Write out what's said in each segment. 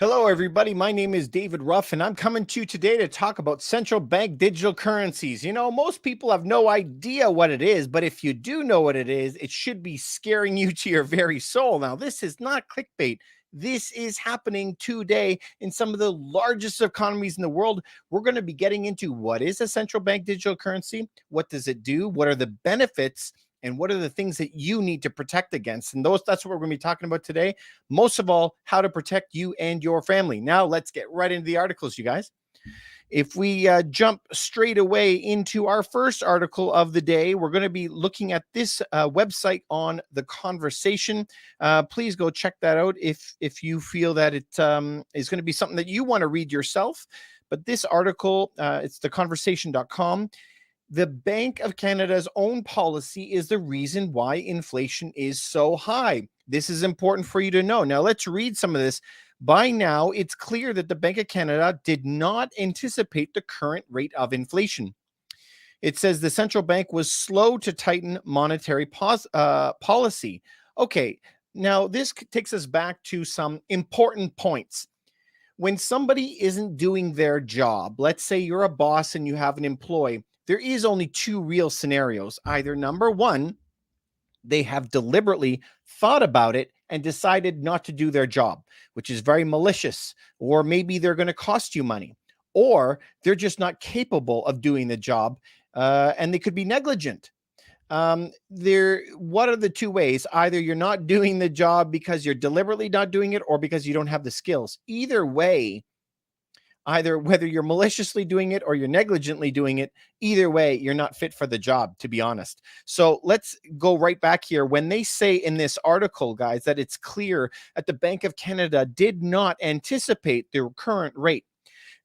Hello, everybody. My name is David Ruff, and I'm coming to you today to talk about central bank digital currencies. Most people have no idea what it is, but if you do know what it is, it should be scaring you to your very soul. Now, this is not clickbait. This is happening today in some of the largest economies in the world. We're going to be getting into what is a central bank digital currency, what does it do, what are the benefits, and what are the things that you need to protect against. And that's what we're going to be talking about today. Most of all, how to protect you and your family. Now, let's get right into the articles, you guys. If we jump straight away into our first article of the day, we're going to be looking at this website on the conversation. Please go check that out if you feel that it is going to be something that you want to read yourself. But this article, it's theconversation.com. The Bank of Canada's own policy is the reason why inflation is so high. This is important for you to know. Now, let's read some of this. By now, it's clear that the Bank of Canada did not anticipate the current rate of inflation. It says the central bank was slow to tighten monetary policy. Okay, now this takes us back to some important points. When somebody isn't doing their job, let's say you're a boss and you have an employee, there is only two real scenarios. Either number one, they have deliberately thought about it and decided not to do their job, which is very malicious, or maybe they're going to cost you money, or they're just not capable of doing the job, and they could be negligent. What are the two ways? Either you're not doing the job because you're deliberately not doing it, or because you don't have the skills. Either way, either whether you're maliciously doing it or you're negligently doing it, either way, you're not fit for the job, to be honest. So let's go right back here. When they say in this article, guys, that it's clear that the Bank of Canada did not anticipate the current rate,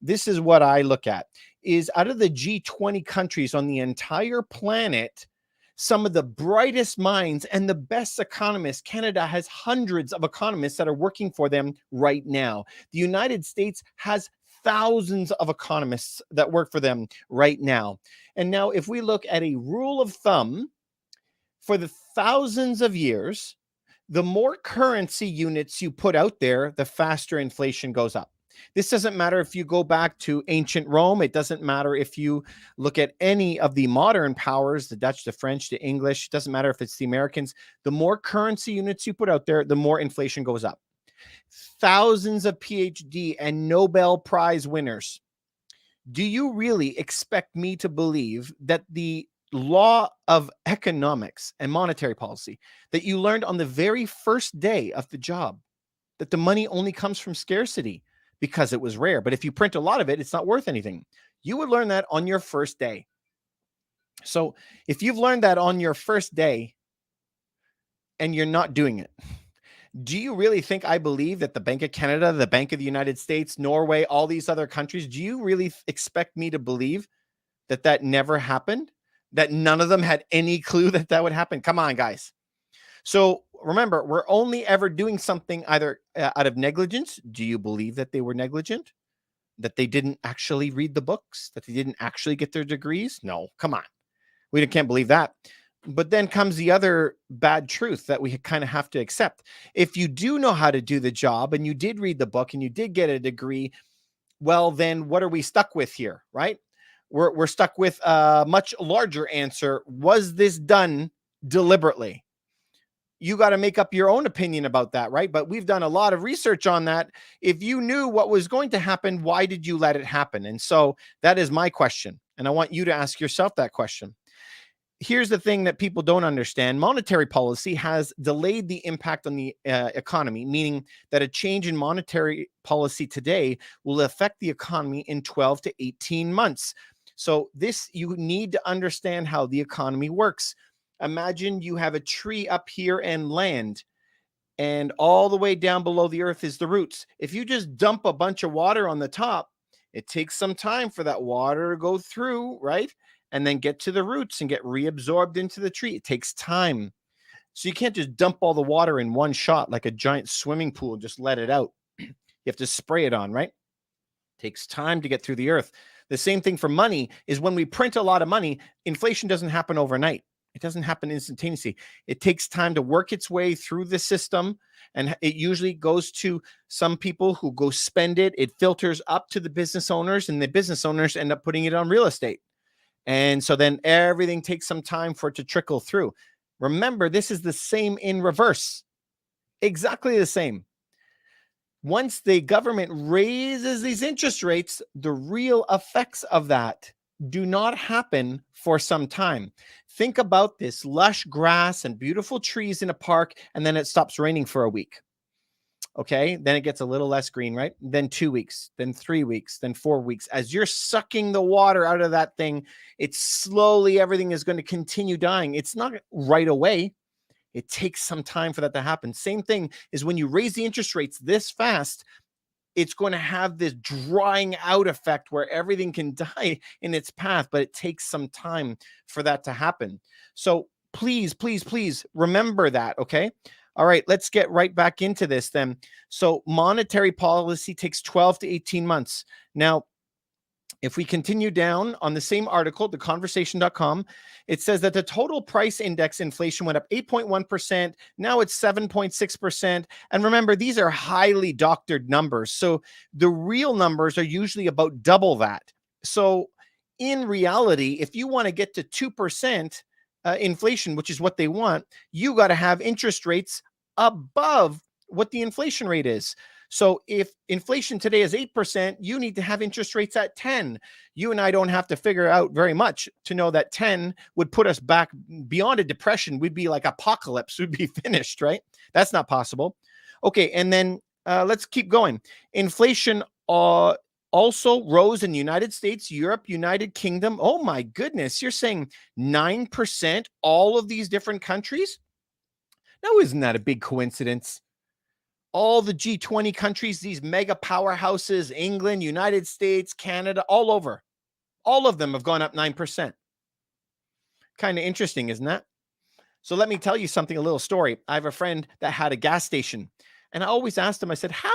this is what I look at, is out of the G20 countries on the entire planet, some of the brightest minds and the best economists. Canada has hundreds of economists that are working for them right now. The United States has thousands of economists that work for them right now. And now, if we look at a rule of thumb for the thousands of years, the more currency units you put out there, the faster inflation goes up. This doesn't matter if you go back to ancient Rome. It doesn't matter if you look at any of the modern powers, the Dutch, the French, the English. It doesn't matter if it's the Americans. The more currency units you put out there, the more inflation goes up. Thousands of PhD and Nobel Prize winners. Do you really expect me to believe that the law of economics and monetary policy that you learned on the very first day of the job, that the money only comes from scarcity because it was rare, but if you print a lot of it, it's not worth anything? You would learn that on your first day. So if you've learned that on your first day and you're not doing it, do you really think I believe that the Bank of Canada, the Bank of the United States, Norway, all these other countries, do you really expect me to believe that that never happened? That none of them had any clue that that would happen? Come on, guys. So remember, we're only ever doing something either out of negligence. Do you believe that they were negligent? That they didn't actually read the books? That they didn't actually get their degrees? No, come on. We can't believe that. But then comes the other bad truth that we kind of have to accept. If you do know how to do the job and you did read the book and you did get a degree, well, then what are we stuck with here, right? We're stuck with a much larger answer. Was this done deliberately? You got to make up your own opinion about that, right? But we've done a lot of research on that. If you knew what was going to happen, why did you let it happen? And so that is my question. And I want you to ask yourself that question. Here's the thing that people don't understand. Monetary policy has delayed the impact on the economy, meaning that a change in monetary policy today will affect the economy in 12 to 18 months. So you need to understand how the economy works. Imagine you have a tree up here and land, and all the way down below the earth is the roots. If you just dump a bunch of water on the top, it takes some time for that water to go through, right? And then get to the roots and get reabsorbed into the tree. It takes time. So you can't just dump all the water in one shot like a giant swimming pool, just let it out. You have to spray it on, right? It takes time to get through the earth. The same thing for money is when we print a lot of money, inflation doesn't happen overnight. It doesn't happen instantaneously. It takes time to work its way through the system. And it usually goes to some people who go spend it. It filters up to the business owners, and the business owners end up putting it on real estate. And so then everything takes some time for it to trickle through. Remember, this is the same in reverse. Exactly the same. Once the government raises these interest rates, the real effects of that do not happen for some time. Think about this: lush grass and beautiful trees in a park, and then it stops raining for a week. Okay, then it gets a little less green, right? Then 2 weeks, then 3 weeks, then 4 weeks. As you're sucking the water out of that thing, it's slowly, everything is going to continue dying. It's not right away. It takes some time for that to happen. Same thing is when you raise the interest rates this fast, it's going to have this drying out effect where everything can die in its path, but it takes some time for that to happen. So please, please, please remember that, okay? All right, let's get right back into this then. So monetary policy takes 12 to 18 months. Now, if we continue down on the same article, theconversation.com, it says that the total price index inflation went up 8.1%. Now it's 7.6%. And remember, these are highly doctored numbers. So the real numbers are usually about double that. So in reality, if you want to get to 2% inflation, which is what they want, you got to have interest rates above what the inflation rate is. So if inflation today is 8%, you need to have interest rates at 10. You and I don't have to figure out very much to know that 10 would put us back beyond a depression. We'd be like apocalypse. We'd be finished, right? That's not possible. Okay, and then let's keep going. Inflation also rose in the United States, Europe, United Kingdom. Oh my goodness, you're saying 9%, all of these different countries? Now, isn't that a big coincidence? All the G20 countries, these mega powerhouses, England, United States, Canada, all over, all of them have gone up 9%. Kind of interesting, isn't that? So let me tell you something, a little story. I have a friend that had a gas station, and I always asked him, I said, how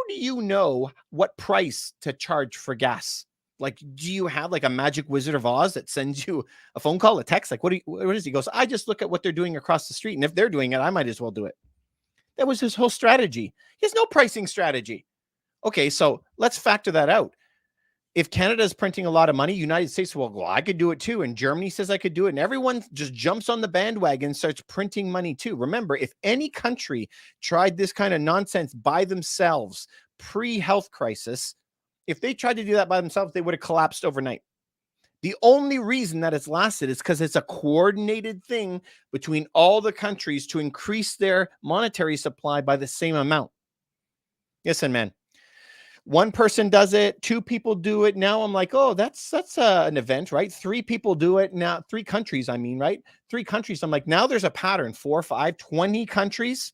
do you know what price to charge for gas? Like, do you have like a magic Wizard of Oz that sends you a phone call, a text? Like, what is he? He goes, I just look at what they're doing across the street, and if they're doing it, I might as well do it. That was his whole strategy. He has no pricing strategy. Okay, so let's factor that out. If Canada is printing a lot of money, United States will go, I could do it too. And Germany says I could do it. And everyone just jumps on the bandwagon and starts printing money too. Remember, if any country tried this kind of nonsense by themselves pre-health crisis, if they tried to do that by themselves, they would have collapsed overnight. The only reason that it's lasted is because it's a coordinated thing between all the countries to increase their monetary supply by the same amount. Listen, man, one person does it, two people do it. Now I'm like, oh, that's an event, right? Three people do it now. 3 countries, I mean, right? 3 countries. I'm like, now there's a pattern. 4, 5, 20 countries.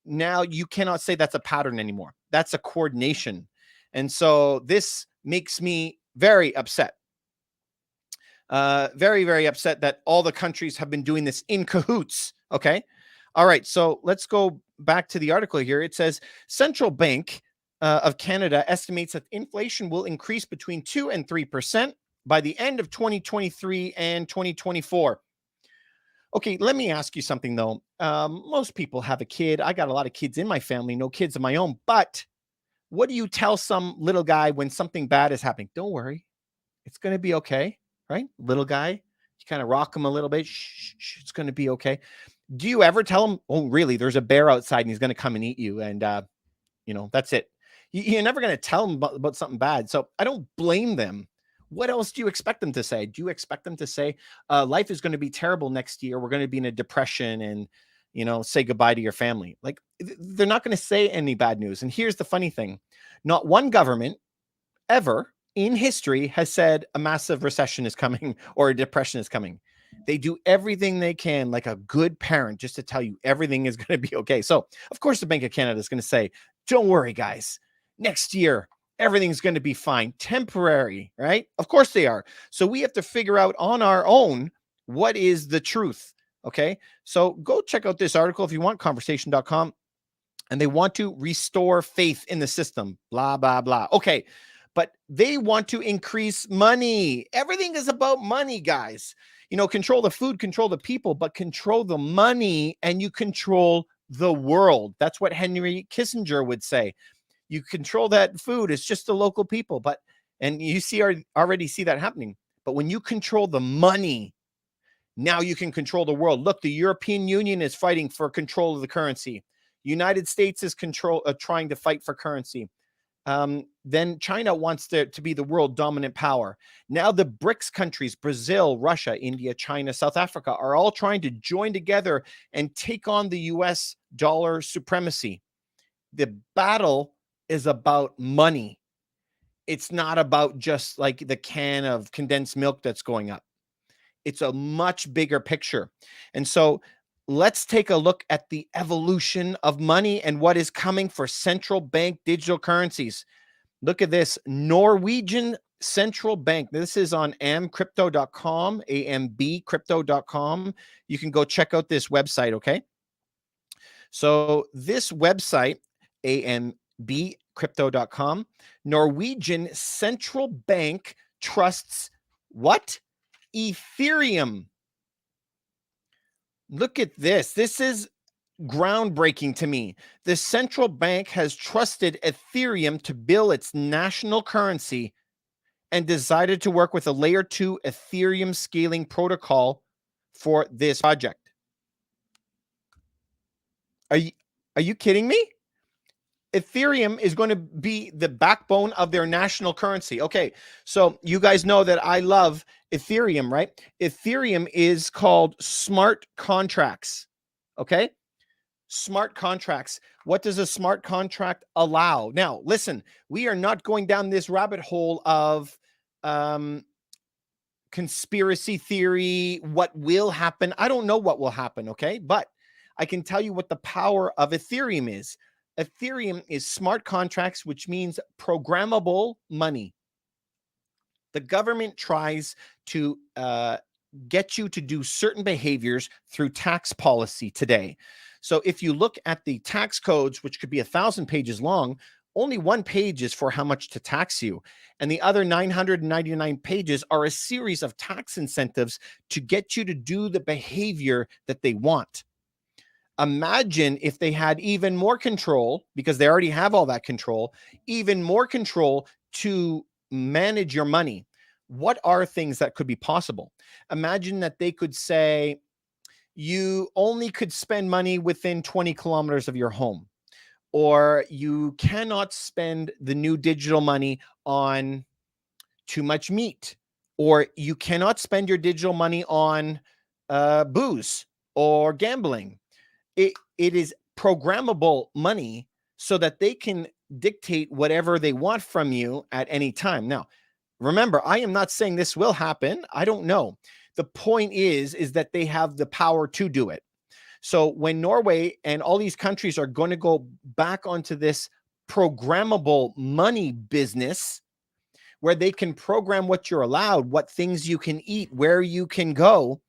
Now you cannot say that's a pattern anymore. That's a coordination. And so this makes me very upset. Very, very upset that all the countries have been doing this in cahoots. Okay. All right. So let's go back to the article here. It says Central Bank of Canada estimates that inflation will increase between 2 and 3% by the end of 2023 and 2024. Okay. Let me ask you something though. Most people have a kid. I got a lot of kids in my family, no kids of my own, but what do you tell some little guy when something bad is happening? Don't worry. It's going to be okay. Right? Little guy, you kind of rock him a little bit. Shh, it's going to be okay. Do you ever tell him, oh, really? There's a bear outside and he's going to come and eat you. And, that's it. You're never going to tell him about something bad. So I don't blame them. What else do you expect them to say? Do you expect them to say, life is going to be terrible next year? We're going to be in a depression and, say goodbye to your family. Like, they're not going to say any bad news. And here's the funny thing. Not one government ever in history has said a massive recession is coming or a depression is coming. They do everything they can, like a good parent, just to tell you everything is going to be okay. So, of course, the Bank of Canada is going to say, don't worry, guys. Next year, everything's going to be fine. Temporary, right? Of course they are. So we have to figure out on our own what is the truth. Okay. So go check out this article if you want, conversation.com. And they want to restore faith in the system. Blah, blah, blah. Okay. But they want to increase money. Everything is about money, guys. control the food, control the people, but control the money, and you control the world. That's what Henry Kissinger would say. You control that food, it's just the local people. And you already see that happening. But when you control the money, now you can control the world. Look, the European Union is fighting for control of the currency. United States is trying to fight for currency. Then China wants to be the world dominant power. Now the BRICS countries, Brazil, Russia, India, China, South Africa, are all trying to join together and take on the US dollar supremacy. The battle is about money. It's not about just like the can of condensed milk that's going up. It's a much bigger picture. And so let's take a look at the evolution of money and what is coming for central bank digital currencies. Look at this, Norwegian Central Bank. This is on amcrypto.com, ambcrypto.com. You can go check out this website, okay? So this website, ambcrypto.com, Norwegian Central Bank trusts what? Ethereum. Look at this. This is groundbreaking to me. The central bank has trusted Ethereum to build its national currency and decided to work with a layer 2 Ethereum scaling protocol for this project. Are you kidding me? Ethereum is going to be the backbone of their national currency. Okay, so you guys know that I love Ethereum, right? Ethereum is called smart contracts, okay? Smart contracts. What does a smart contract allow? Now, listen, we are not going down this rabbit hole of conspiracy theory, what will happen. I don't know what will happen, okay? But I can tell you what the power of Ethereum is. Ethereum is smart contracts, which means programmable money. The government tries to get you to do certain behaviors through tax policy today. So if you look at the tax codes, which could be 1,000 pages long, only one page is for how much to tax you. And the other 999 pages are a series of tax incentives to get you to do the behavior that they want. Imagine if they had even more control, because they already have all that control, even more control to manage your money. What are things that could be possible? Imagine that they could say you only could spend money within 20 kilometers of your home, or you cannot spend the new digital money on too much meat, or you cannot spend your digital money on booze or gambling. It is programmable money so that they can dictate whatever they want from you at any time. Now, remember, I am not saying this will happen. I don't know. The point is that they have the power to do it. So when Norway and all these countries are going to go back onto this programmable money business, where they can program what you're allowed, what things you can eat, where you can go,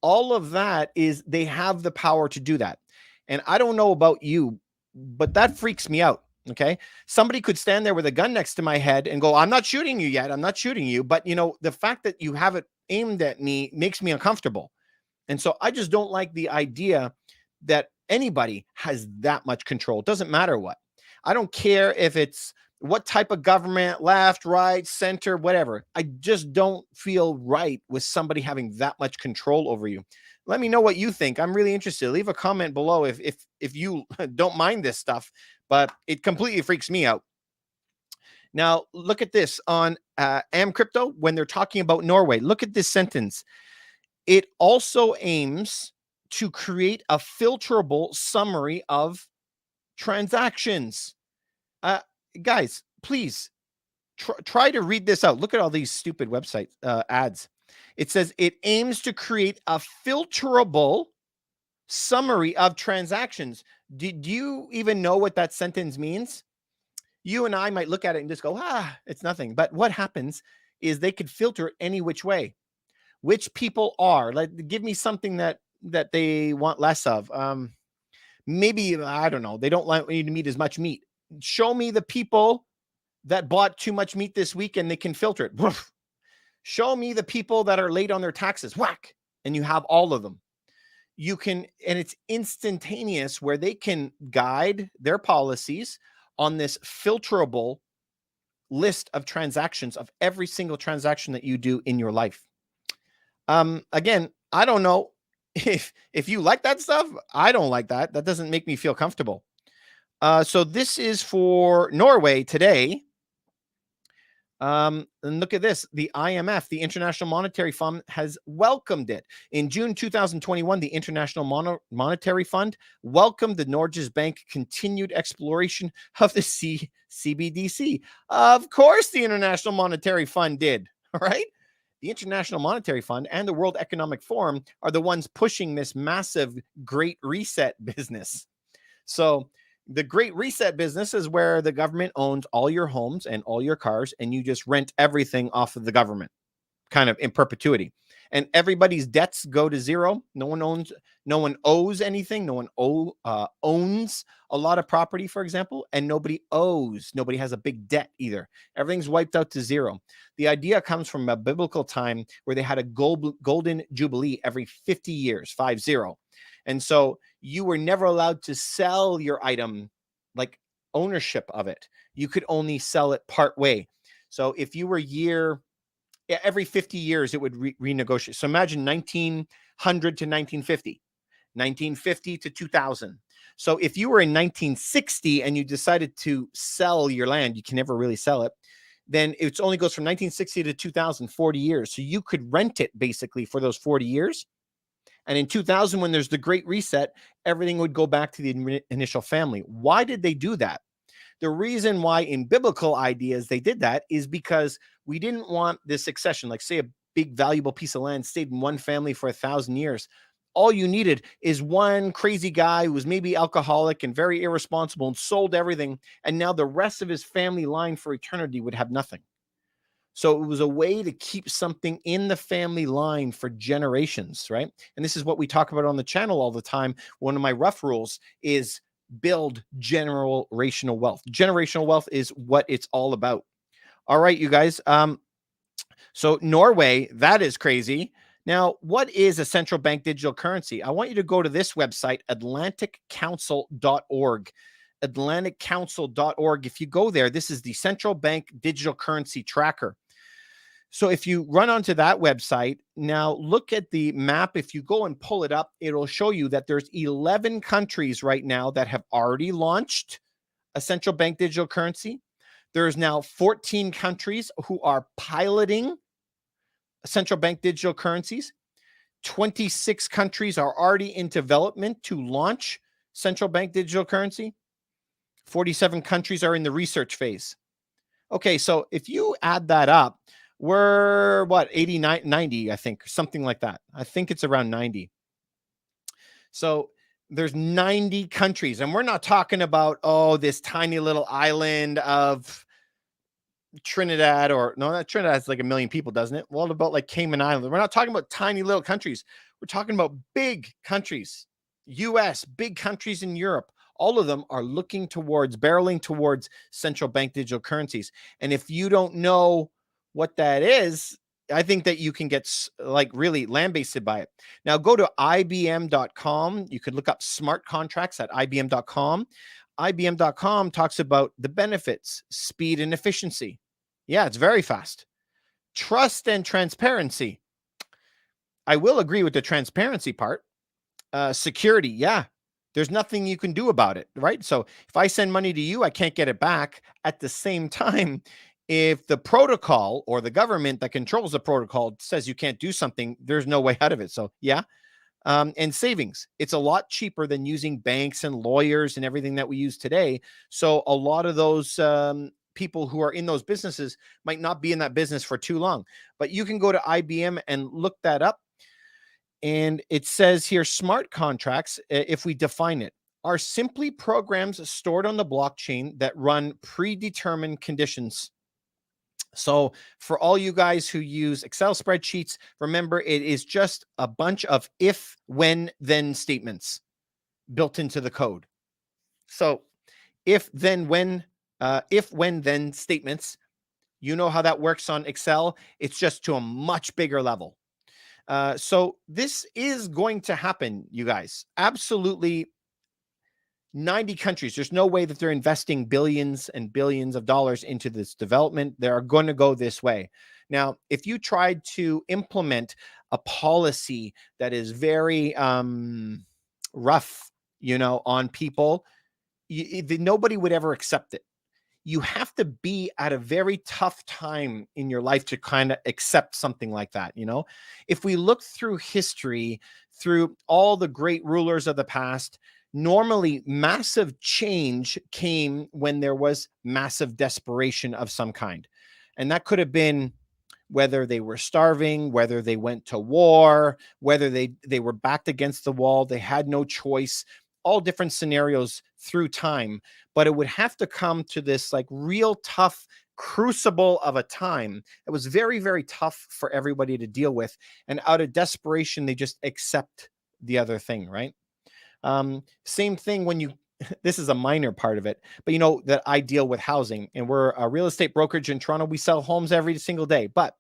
all of that is they have the power to do that. And I don't know about you, but that freaks me out. Okay. Somebody could stand there with a gun next to my head and go, I'm not shooting you yet. I'm not shooting you. But the fact that you have it aimed at me makes me uncomfortable. And so I just don't like the idea that anybody has that much control. It doesn't matter what. I don't care if it's what type of government, left, right, center, whatever. I just don't feel right with somebody having that much control over you. Let me know what you think. I'm really interested. Leave a comment below if you don't mind this stuff, but it completely freaks me out. Now, look at this on AmCrypto when they're talking about Norway. Look at this sentence. It also aims to create a filterable summary of transactions. Guys, please try to read this out. Look at all these stupid website ads. It says it aims to create a filterable summary of transactions. Did you even know what that sentence means? You and I might look at it and just go, it's nothing. But what happens is they could filter it any which way. Which people are, like, give me something that they want less of. Maybe, I don't know, they don't want you to eat as much meat. Show me the people that bought too much meat this week and they can filter it. Show me the people that are late on their taxes. Whack. And you have all of them. You can, and it's instantaneous where they can guide their policies on this filterable list of transactions of every single transaction that you do in your life. Again, I don't know if you like that stuff. I don't like that. That doesn't make me feel comfortable. So this is for Norway today. And look at this. The IMF, the International Monetary Fund, has welcomed it. In June 2021, the International Monetary Fund welcomed the Norges Bank continued exploration of the CBDC. Of course, the International Monetary Fund did, all right? The International Monetary Fund and the World Economic Forum are the ones pushing this massive Great Reset business. So the Great Reset business is where the government owns all your homes and all your cars, and you just rent everything off of the government, kind of in perpetuity. And everybody's debts go to zero. No one owes anything. No one owns a lot of property, for example, and nobody owes. Nobody has a big debt either. Everything's wiped out to zero. The idea comes from a biblical time where they had a golden jubilee every 50 years, 50. And so you were never allowed to sell your item, like ownership of it. You could only sell it part way. So if you were every 50 years, it would renegotiate. So imagine 1900 to 1950, 1950 to 2000. So if you were in 1960 and you decided to sell your land, you can never really sell it. Then it only goes from 1960 to 2000, 40 years. So you could rent it basically for those 40 years. And in 2000, when there's the Great Reset, everything would go back to the initial family. Why did they do that? The reason why in biblical ideas they did that is because we didn't want this succession. Like say a big valuable piece of land stayed in one family for 1,000 years. All you needed is one crazy guy who was maybe alcoholic and very irresponsible and sold everything. And now the rest of his family line for eternity would have nothing. So it was a way to keep something in the family line for generations, right? And this is what we talk about on the channel all the time. One of my rough rules is build generational wealth. Generational wealth is what it's all about. All right, you guys. So Norway, that is crazy. Now, what is a central bank digital currency? I want you to go to this website, atlanticcouncil.org. atlanticcouncil.org. If you go there, this is the central bank digital currency tracker. So if you run onto that website, now look at the map. If you go and pull it up, it'll show you that there's 11 countries right now that have already launched a central bank digital currency. There's now 14 countries who are piloting central bank digital currencies. 26 countries are already in development to launch central bank digital currency. 47 countries are in the research phase. Okay, so if you add that up, we're what, 89, 90, I think, something like that. I think it's around 90. So there's 90 countries, and we're not talking about, this tiny little island of Trinidad, or no, not Trinidad. It's like 1 million people, doesn't it? What about like Cayman Islands? We're not talking about tiny little countries. We're talking about big countries, US, big countries in Europe. All of them are barreling towards central bank digital currencies. And if you don't know what that is, I think that you can get like really lambasted by it. Now go to IBM.com. You could look up smart contracts at IBM.com. IBM.com talks about the benefits, speed and efficiency. Yeah, it's very fast. Trust and transparency. I will agree with the transparency part. Security. Yeah, there's nothing you can do about it, right? So if I send money to you, I can't get it back. At the same time, if the protocol or the government that controls the protocol says you can't do something, there's no way out of it. So yeah. And savings. It's a lot cheaper than using banks and lawyers and everything that we use today. So a lot of those people who are in those businesses might not be in that business for too long. But you can go to IBM and look that up. And it says here, smart contracts, if we define it, are simply programs stored on the blockchain that run predetermined conditions. So for all you guys who use Excel spreadsheets, remember it is just a bunch of if, when, then statements built into the code. So if, then, when, then statements You know how that works on Excel. It's just to a much bigger level. So this is going to happen, you guys. Absolutely 90 countries. There's no way that they're investing billions and billions of dollars into this development. They are going to go this way. Now, if you tried to implement a policy that is very rough, on people, nobody would ever accept it. You have to be at a very tough time in your life to kind of accept something like that. If we look through history, through all the great rulers of the past, normally massive change came when there was massive desperation of some kind. And that could have been whether they were starving, whether they went to war, whether they were backed against the wall, they had no choice, all different scenarios through time. But it would have to come to this like real tough crucible of a time that was very, very tough for everybody to deal with. And out of desperation, they just accept the other thing, right? Same thing when you, this is a minor part of it, but that I deal with housing, and we're a real estate brokerage in Toronto. We sell homes every single day, but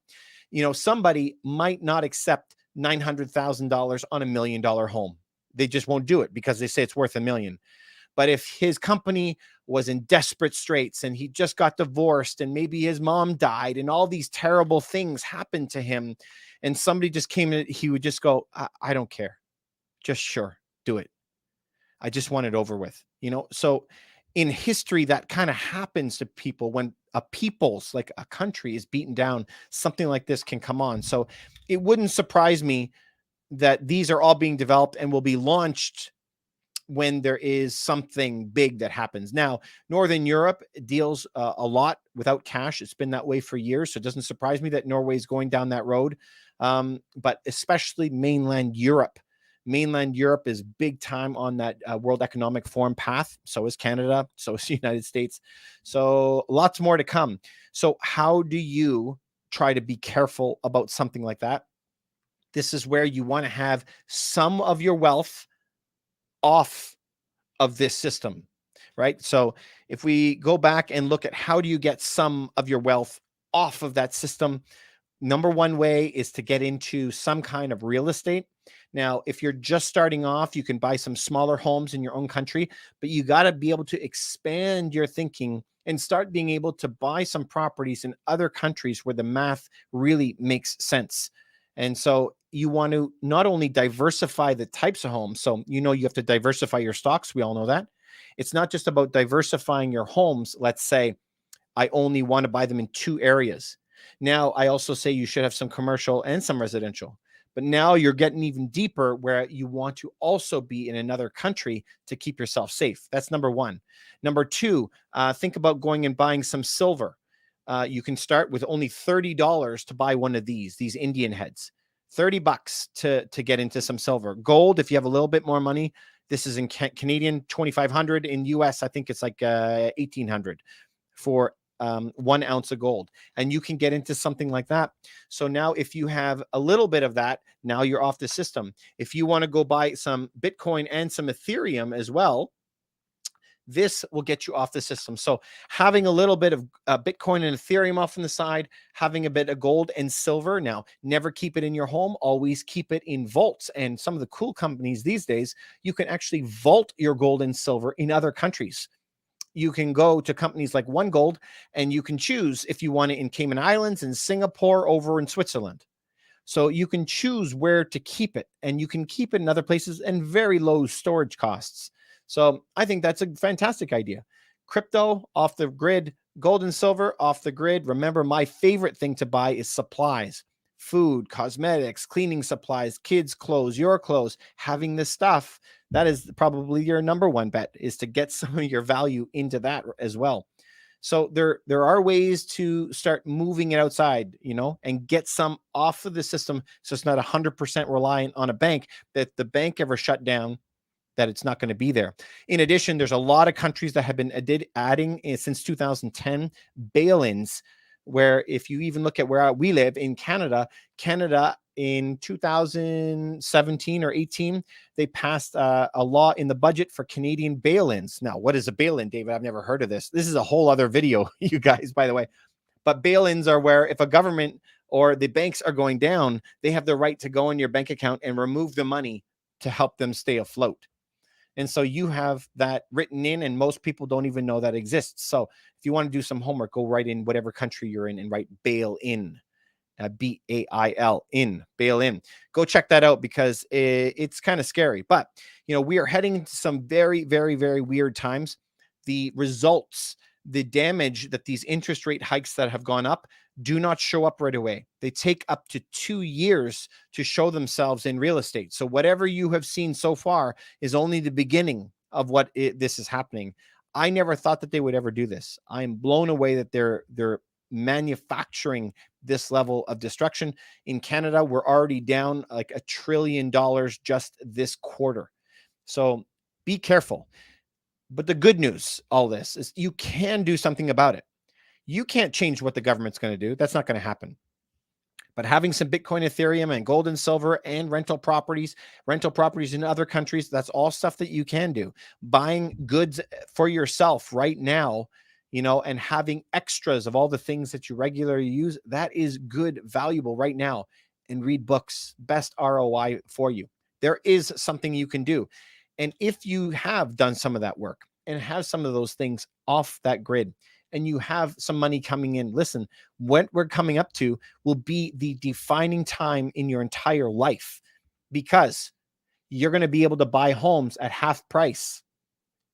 somebody might not accept $900,000 on $1 million home. They just won't do it because they say it's worth $1 million. But if his company was in desperate straits and he just got divorced and maybe his mom died and all these terrible things happened to him and somebody just came in, he would just go, I don't care. Just sure, do it. I just want it over with, So in history, that kind of happens to people when a people's, like a country, is beaten down. Something like this can come on. So it wouldn't surprise me that these are all being developed and will be launched when there is something big that happens. Now, Northern Europe deals a lot without cash. It's been that way for years. So it doesn't surprise me that Norway is going down that road. But especially mainland Europe. Mainland Europe is big time on that World Economic Forum path. So is Canada. So is the United States. So lots more to come. So how do you try to be careful about something like that? This is where you want to have some of your wealth off of this system, right? So if we go back and look at how do you get some of your wealth off of that system, number one way is to get into some kind of real estate. Now, if you're just starting off, you can buy some smaller homes in your own country, but you got to be able to expand your thinking and start being able to buy some properties in other countries where the math really makes sense. And so you want to not only diversify the types of homes, so you have to diversify your stocks. We all know that. It's not just about diversifying your homes. Let's say I only want to buy them in 2 areas. Now, I also say you should have some commercial and some residential. But now you're getting even deeper where you want to also be in another country to keep yourself safe. That's number one. Number two, think about going and buying some silver. You can start with only $30 to buy one of these Indian heads. $30 to get into some silver. Gold, if you have a little bit more money, this is in Canadian, 2,500. In US, I think it's like 1,800 for 1 ounce of gold. And you can get into something like that. So now if you have a little bit of that, now you're off the system. If you want to go buy some Bitcoin and some Ethereum as well, this will get you off the system. So having a little bit of Bitcoin and Ethereum off on the side, having a bit of gold and silver. Now, never keep it in your home. Always keep it in vaults. And some of the cool companies these days, you can actually vault your gold and silver in other countries. You can go to companies like One Gold and you can choose if you want it in Cayman Islands, in Singapore, over in Switzerland. So you can choose where to keep it, and you can keep it in other places and very low storage costs. So I think that's a fantastic idea. Crypto off the grid, gold and silver off the grid. Remember, my favorite thing to buy is supplies, food, cosmetics, cleaning supplies, kids' clothes, your clothes. Having this stuff, that is probably your number one bet, is to get some of your value into that as well. So there are ways to start moving it outside, and get some off of the system. So it's not 100% reliant on a bank that the bank ever shut down, that it's not going to be there. In addition, there's a lot of countries that have been adding since 2010 bail-ins, where if you even look at where we live in Canada in 2017 or 18, they passed a law in the budget for Canadian bail-ins. Now, what is a bail-in, David? I've never heard of this. This is a whole other video, you guys, by the way. But bail-ins are where if a government or the banks are going down, they have the right to go in your bank account and remove the money to help them stay afloat. And so you have that written in, and most people don't even know that exists. So if you want to do some homework, go write in whatever country you're in and write bail in. BAIL in, bail in. Go check that out because it's kind of scary. But, we are heading into some very, very, very weird times. The results, the damage that these interest rate hikes that have gone up do not show up right away. They take up to 2 years to show themselves in real estate. So whatever you have seen so far is only the beginning of what this is happening. I never thought that they would ever do this. I'm blown away that they're manufacturing this level of destruction. In Canada, we're already down like $1 trillion just this quarter. So be careful. But the good news, all this, is you can do something about it. You can't change what the government's going to do. That's not going to happen. But having some Bitcoin, Ethereum, and gold and silver and rental properties in other countries, that's all stuff that you can do. Buying goods for yourself right now, and having extras of all the things that you regularly use, that is good, valuable right now. And read books, best ROI for you. There is something you can do. And if you have done some of that work and have some of those things off that grid, and you have some money coming in, listen, what we're coming up to will be the defining time in your entire life, because you're going to be able to buy homes at half price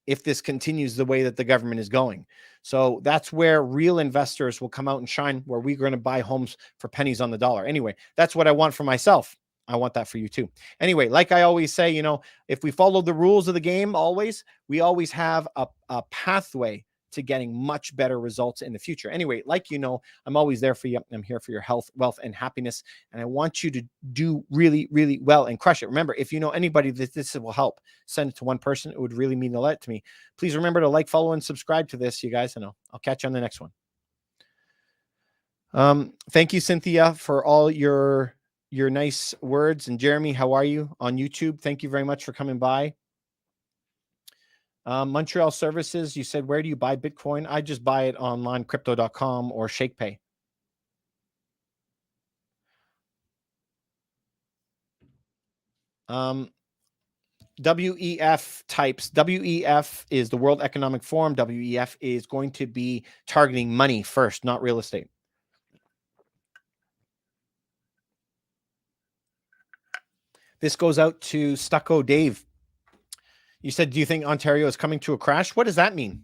if this continues the way that the government is going. So that's where real investors will come out and shine, where we're going to buy homes for pennies on the dollar. Anyway, that's what I want for myself. I want that for you too. Anyway, like I always say, if we follow the rules of the game, we always have a pathway to getting much better results in the future. Anyway, I'm always there for you. I'm here for your health, wealth, and happiness. And I want you to do really, really well and crush it. Remember, if you know anybody that this will help, send it to one person. It would really mean a lot to me. Please remember to like, follow, and subscribe to this, you guys. And I'll catch you on the next one. Thank you, Cynthia, for all your nice words. And Jeremy, how are you on YouTube? Thank you very much for coming by. Montreal Services, you said, where do you buy Bitcoin? I just buy it online, crypto.com or ShakePay. WEF types. WEF is the World Economic Forum. WEF is going to be targeting money first, not real estate. This goes out to Stucco Dave. You said, do you think Ontario is coming to a crash? What does that mean?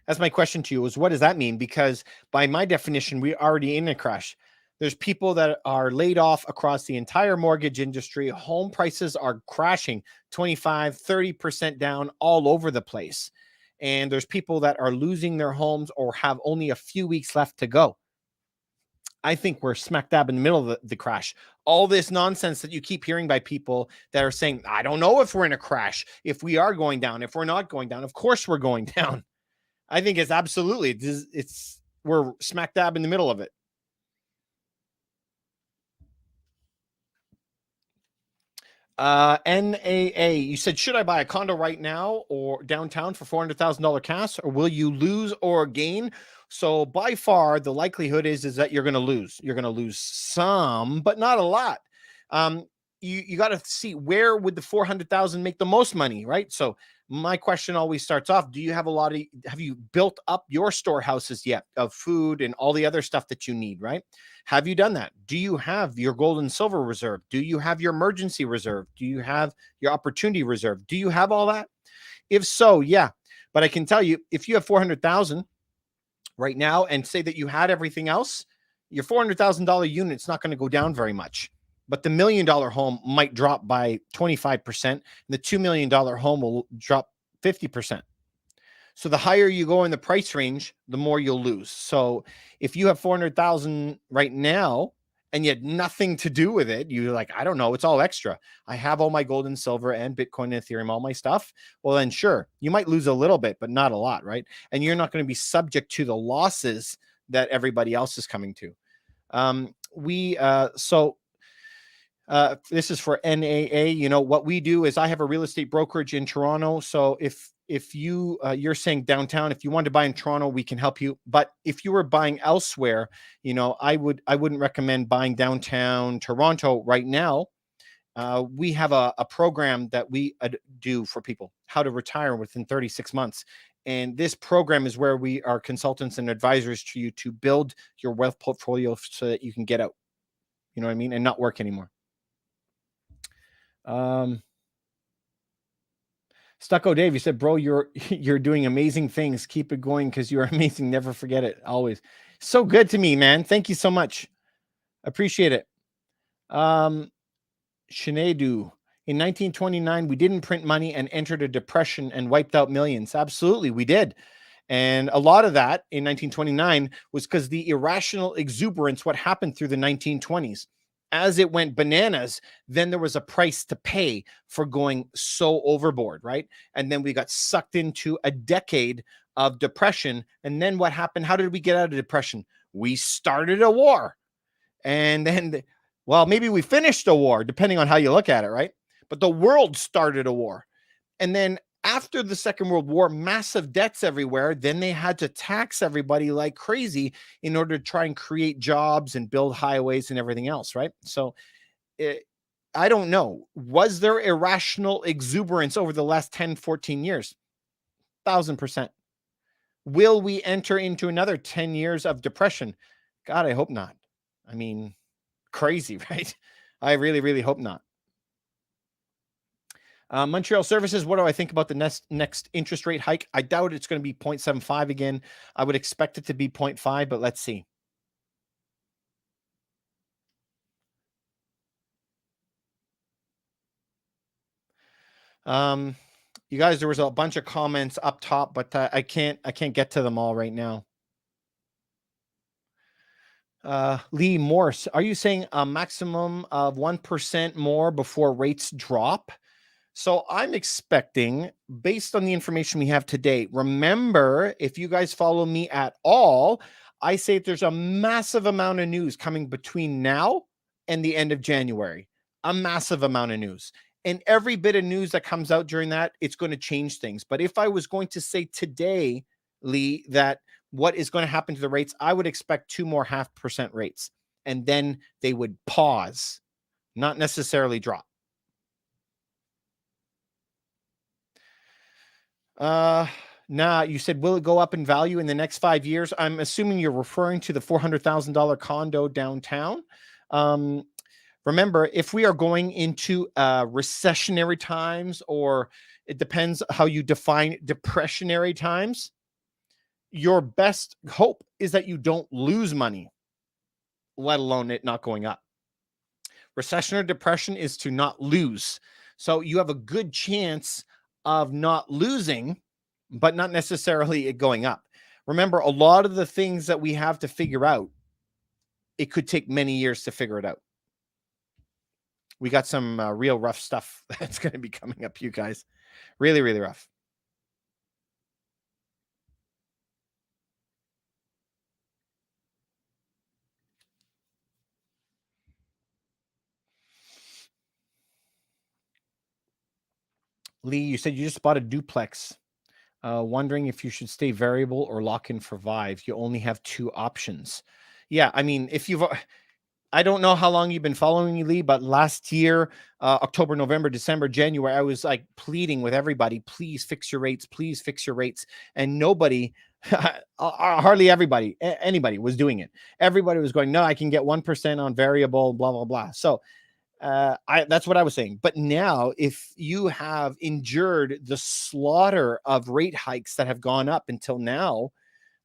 That's my question to you, is what does that mean? Because by my definition, we're already in a crash. There's people that are laid off across the entire mortgage industry. Home prices are crashing 25, 30% down all over the place. And there's people that are losing their homes or have only a few weeks left to go. I think we're smack dab in the middle of the crash. All this nonsense that you keep hearing by people that are saying, I don't know if we're in a crash, if we are going down, if we're not going down. Of course we're going down. I think it's absolutely, we're smack dab in the middle of it. NAA, you said, should I buy a condo right now or downtown for $400,000 cash, or will you lose or gain? So by far, the likelihood is that you're going to lose. You're going to lose some, but not a lot. You got to see, where would the 400,000 make the most money, right? So my question always starts off, have you built up your storehouses yet of food and all the other stuff that you need, right? Have you done that? Do you have your gold and silver reserve? Do you have your emergency reserve? Do you have your opportunity reserve? Do you have all that? If so, yeah. But I can tell you, if you have 400,000 right now and say that you had everything else, your $400,000 unit's not going to go down very much. But the $1 million home might drop by 25%, and the $2 million home will drop 50%. So the higher you go in the price range, the more you'll lose. So if you have 400,000 right now and you had nothing to do with it, you're like, I don't know, it's all extra. I have all my gold and silver and Bitcoin and Ethereum, all my stuff. Well, then sure, you might lose a little bit, but not a lot, right? And you're not going to be subject to the losses that everybody else is coming to. This is for NAA. What we do is, I have a real estate brokerage in Toronto. So if if you you're saying downtown, if you want to buy in Toronto, we can help you. But if you were buying elsewhere, I wouldn't recommend buying downtown Toronto right now. We have a program that we do for people how to retire within 36 months. And this program is where we are consultants and advisors to you to build your wealth portfolio so that you can get out, you know what I mean, and not work anymore. Stucco Dave, you said, bro, you're doing amazing things. Keep it going because you are amazing. Never forget it. Always. So good to me, man. Thank you so much. Appreciate it. Shinedu, in 1929, we didn't print money and entered a depression and wiped out millions. Absolutely, we did. And a lot of that in 1929 was because the irrational exuberance, what happened through the 1920s. As it went bananas, then there was a price to pay for going so overboard, right? And then we got sucked into a decade of depression. And then what happened? How did we get out of depression? We started a war. And then, well, maybe we finished a war, depending on how you look at it, right? But the world started a war. And then after the Second World War, massive debts everywhere. Then they had to tax everybody like crazy in order to try and create jobs and build highways and everything else, right? So I don't know. Was there irrational exuberance over the last 10, 14 years? 1,000%. Will we enter into another 10 years of depression? God, I hope not. I mean, crazy, right? I really, really hope not. Montreal Services, what do I think about the next interest rate hike? I doubt it's going to be 0.75 again. I would expect it to be 0.5, but let's see. You guys, there was a bunch of comments up top, but I can't get to them all right now. Lee Morse, are you saying a maximum of 1% more before rates drop? So I'm expecting, based on the information we have today, remember, if you guys follow me at all, I say there's a massive amount of news coming between now and the end of January, a massive amount of news. And every bit of news that comes out during that, it's going to change things. But if I was going to say today, Lee, that what is going to happen to the rates, I would expect 2 more 0.5% rates. And then they would pause, not necessarily drop. Nah, you said, will it go up in value in the next 5 years? I'm assuming you're referring to the $400,000 condo downtown. Remember, if we are going into recessionary times, or it depends how you define depressionary times, your best hope is that you don't lose money, let alone it not going up. Recession or depression is to not lose. So you have a good chance of not losing, but not necessarily it going up. Remember, a lot of the things that we have to figure out, it could take many years to figure it out. We got some real rough stuff that's going to be coming up, you guys. Really, really rough. Lee, you said you just bought a duplex. Wondering if you should stay variable or lock in for Vive. You only have 2 options. Yeah, I mean, I don't know how long you've been following me, Lee, but last year, October, November, December, January, I was like pleading with everybody, please fix your rates, please fix your rates. And nobody, hardly anybody was doing it. Everybody was going, no, I can get 1% on variable, blah, blah, blah. So that's what I was saying. But now, if you have endured the slaughter of rate hikes that have gone up until now,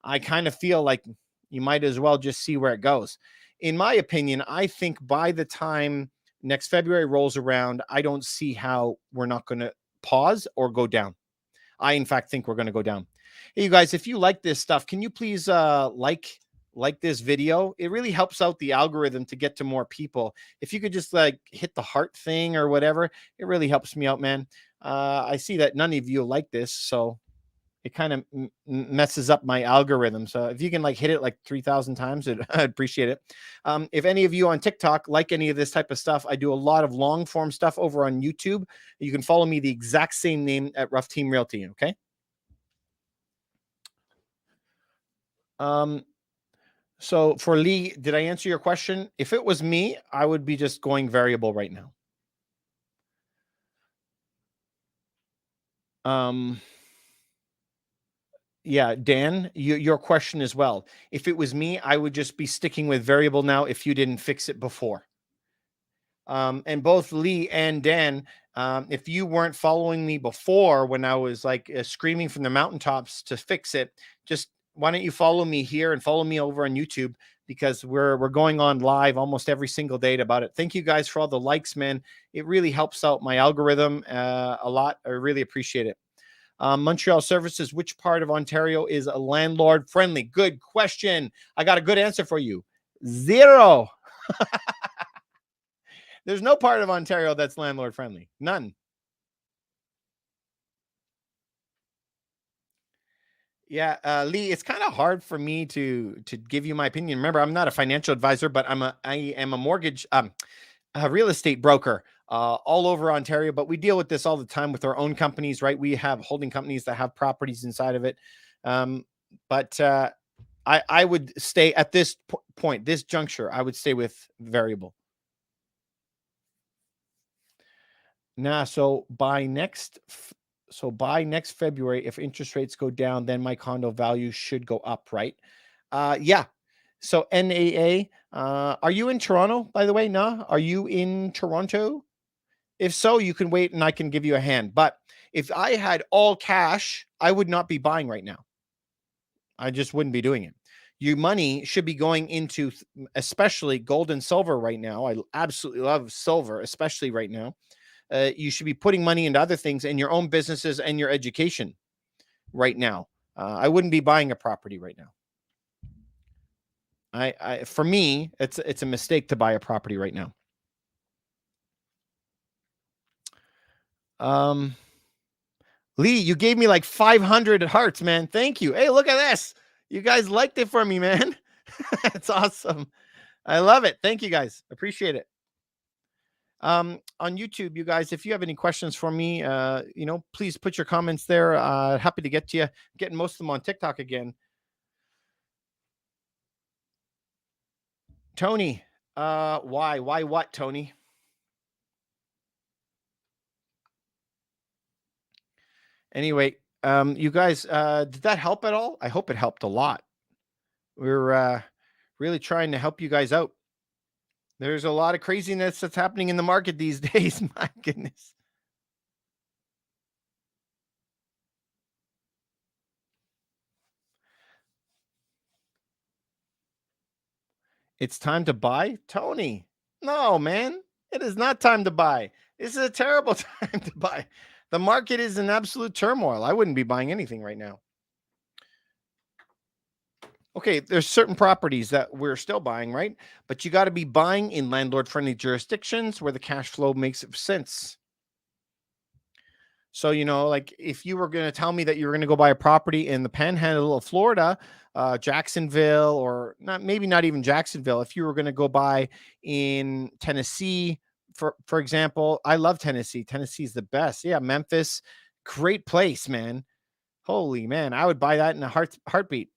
I kind of feel like you might as well just see where it goes. In my opinion, I think by the time next February rolls around, I don't see how we're not going to pause or go down. I, in fact, think we're going to go down. Hey, you guys, if you like this stuff, can you please like this video? It really helps out the algorithm to get to more people. If you could just like hit the heart thing or whatever, it really helps me out, man. I see that none of you like this, so it kind of messes up my algorithm. So if you can like hit it like 3,000 times, I'd appreciate it. If any of you on TikTok like any of this type of stuff, I do a lot of long form stuff over on YouTube. You can follow me the exact same name at Rough Team Realty. Okay. Um, so for Lee, did I answer your question? If it was me, I would be just going variable right now. Um, yeah, Dan, your question as well. If it was me, I would just be sticking with variable now if you didn't fix it before. And both Lee and Dan, if you weren't following me before when I was like screaming from the mountaintops to fix it, just why don't you follow me here and follow me over on YouTube, because we're going on live almost every single day about it. Thank you guys for all the likes, man. It really helps out my algorithm a lot. I really appreciate it. Montreal Services, which part of Ontario is a landlord friendly? Good question. I got a good answer for you. Zero. There's no part of Ontario that's landlord friendly. None. Yeah, Lee, it's kind of hard for me to give you my opinion. Remember, I'm not a financial advisor, but I am a mortgage a real estate broker all over Ontario. But we deal with this all the time with our own companies, right? We have holding companies that have properties inside of it. Um, but I would stay at this point, this juncture. I would stay with variable. Nah, by next February, if interest rates go down, then my condo value should go up, right? Yeah. So NAA, are you in Toronto, by the way? Nah, are you in Toronto? If so, you can wait and I can give you a hand. But if I had all cash, I would not be buying right now. I just wouldn't be doing it. Your money should be going into, especially gold and silver right now. I absolutely love silver, especially right now. You should be putting money into other things in your own businesses and your education right now. I wouldn't be buying a property right now. For me, it's a mistake to buy a property right now. Lee, you gave me like 500 hearts, man. Thank you. Hey, look at this. You guys liked it for me, man. It's awesome. I love it. Thank you guys. Appreciate it. On YouTube, you guys, if you have any questions for me, please put your comments there. Happy to get to you. Getting most of them on TikTok again. Tony, why what, Tony? Anyway, you guys, did that help at all? I hope it helped a lot. We're really trying to help you guys out. There's a lot of craziness that's happening in the market these days. My goodness. It's time to buy? Tony, no, man. It is not time to buy. This is a terrible time to buy. The market is in absolute turmoil. I wouldn't be buying anything right now. Okay, there's certain properties that we're still buying, right? But you got to be buying in landlord-friendly jurisdictions where the cash flow makes sense. So, like if you were going to tell me that you were going to go buy a property in the panhandle of Florida, Jacksonville, or maybe not even Jacksonville, if you were going to go buy in Tennessee, for example, I love Tennessee. Tennessee's the best. Yeah, Memphis, great place, man. Holy man, I would buy that in a heartbeat.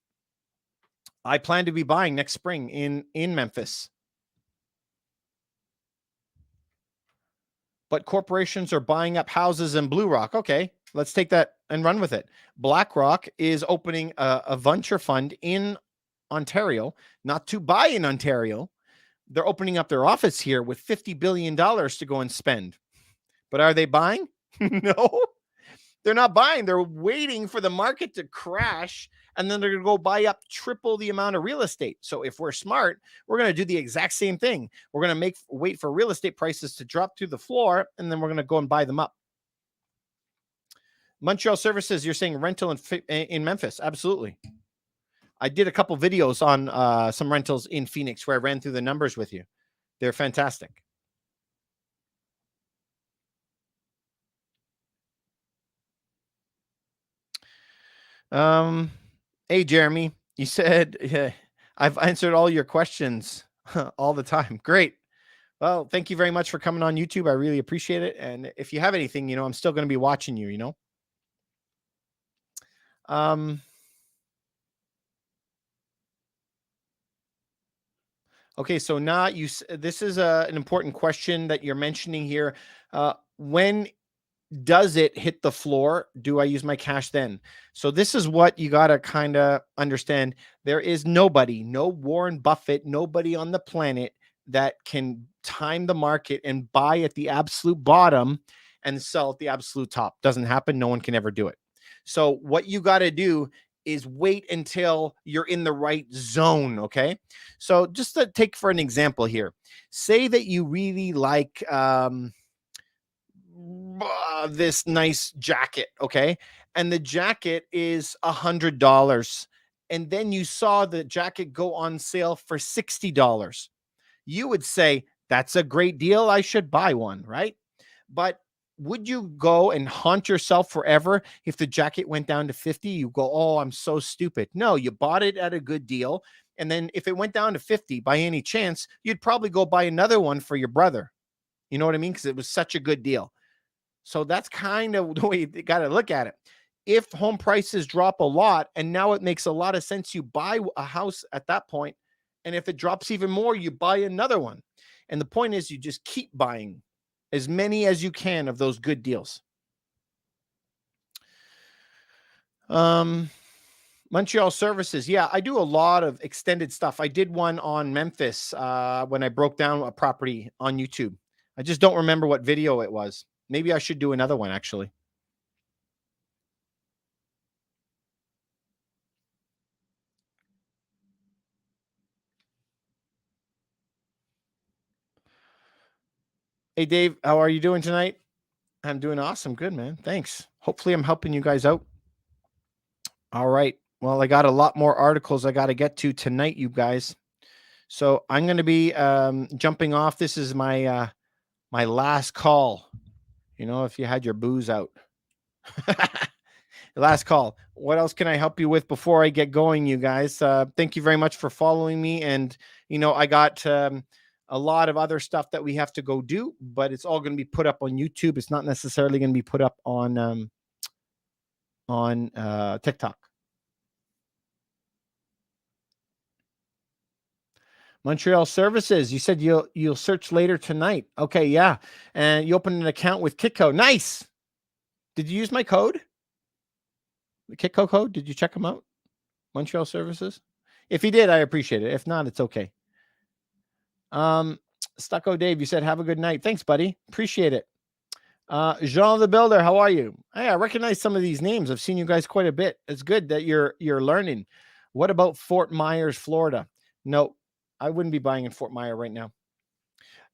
I plan to be buying next spring in Memphis. But corporations are buying up houses in Blue Rock. Okay, let's take that and run with it. BlackRock is opening a venture fund in Ontario, not to buy in Ontario. They're opening up their office here with $50 billion to go and spend. But are they buying? No, they're not buying. They're waiting for the market to crash, and then they're going to go buy up triple the amount of real estate. So if we're smart, we're going to do the exact same thing. We're going to wait for real estate prices to drop to the floor, and then we're going to go and buy them up. Montreal Services, you're saying rental in Memphis. Absolutely. I did a couple videos on some rentals in Phoenix where I ran through the numbers with you. They're fantastic. Hey, Jeremy, you said I've answered all your questions all the time. Great. Well, thank you very much for coming on YouTube. I really appreciate it. And if you have anything, I'm still going to be watching you, Okay, so now this is an important question that you're mentioning here. When does it hit the floor? Do I use my cash then? So this is what you got to kind of understand. There is nobody, no Warren Buffett, nobody on the planet that can time the market and buy at the absolute bottom and sell at the absolute top. Doesn't happen. No one can ever do it. So what you got to do is wait until you're in the right zone. Okay. So just to take for an example here, say that you really like, this nice jacket, okay? And the jacket is $100. And then you saw the jacket go on sale for $60. You would say, that's a great deal. I should buy one, right? But would you go and haunt yourself forever if the jacket went down to 50? You go, oh, I'm so stupid. No, you bought it at a good deal. And then if it went down to 50 by any chance, you'd probably go buy another one for your brother. You know what I mean? Because it was such a good deal. So that's kind of the way you got to look at it. If home prices drop a lot and now it makes a lot of sense, you buy a house at that point. And if it drops even more, you buy another one. And the point is, you just keep buying as many as you can of those good deals. Montreal services. Yeah, I do a lot of extended stuff. I did one on Memphis when I broke down a property on YouTube. I just don't remember what video it was. Maybe I should do another one, actually. Hey, Dave, how are you doing tonight? I'm doing awesome. Good, man. Thanks. Hopefully, I'm helping you guys out. All right. Well, I got a lot more articles I got to get to tonight, you guys. So I'm going to be jumping off. This is my last call. You know, if you had your booze out. Last call. What else can I help you with before I get going, you guys? Thank you very much for following me. And, you know, I got a lot of other stuff that we have to go do, but it's all going to be put up on YouTube. It's not necessarily going to be put up on TikTok. Montreal services. You said you'll search later tonight. Okay, yeah. And you opened an account with Kitco. Nice. Did you use my code? The Kitco code? Did you check them out? Montreal services? If you did, I appreciate it. If not, it's okay. Stucco Dave, you said have a good night. Thanks, buddy. Appreciate it. Jean the Builder, how are you? Hey, I recognize some of these names. I've seen you guys quite a bit. It's good that you're learning. What about Fort Myers, Florida? No, I wouldn't be buying in Fort Myers right now.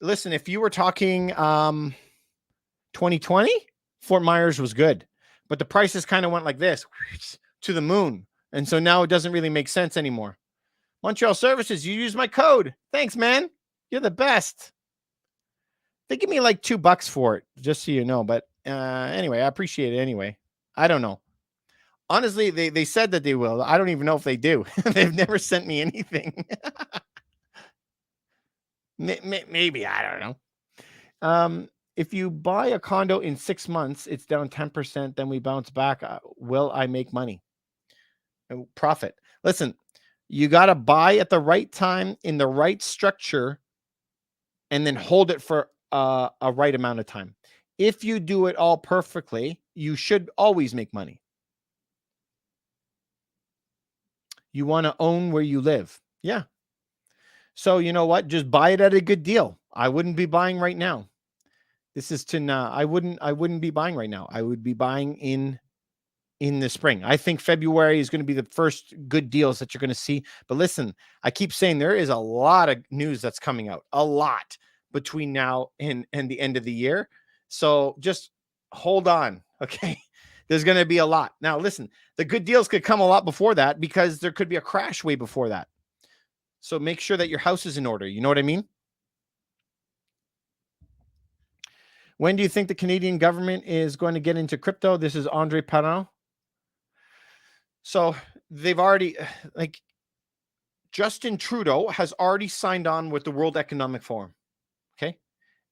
Listen, if you were talking 2020, Fort Myers was good, but the prices kind of went like this to the moon. And so now it doesn't really make sense anymore. Montreal Services, you use my code. Thanks, man. You're the best. They give me like $2 for it, just so you know. But anyway, I appreciate it anyway. I don't know. Honestly, they said that they will. I don't even know if they do. They've never sent me anything. Maybe, I don't know. If you buy a condo in 6 months, it's down 10%, then we bounce back. Will I make money? Profit. Listen, you got to buy at the right time in the right structure and then hold it for a right amount of time. If you do it all perfectly, you should always make money. You want to own where you live. Yeah. So you know what? Just buy it at a good deal. I wouldn't be buying right now. This is to I wouldn't be buying right now. I would be buying in the spring. I think February is going to be the first good deals that you're going to see. But listen, I keep saying there is a lot of news that's coming out. A lot between now and the end of the year. So just hold on. Okay. There's going to be a lot. Now, listen, the good deals could come a lot before that because there could be a crash way before that. So make sure that your house is in order. You know what I mean? When do you think the Canadian government is going to get into crypto? This is Andre Parent. So they've already, like, Justin Trudeau has already signed on with the World Economic Forum. Okay.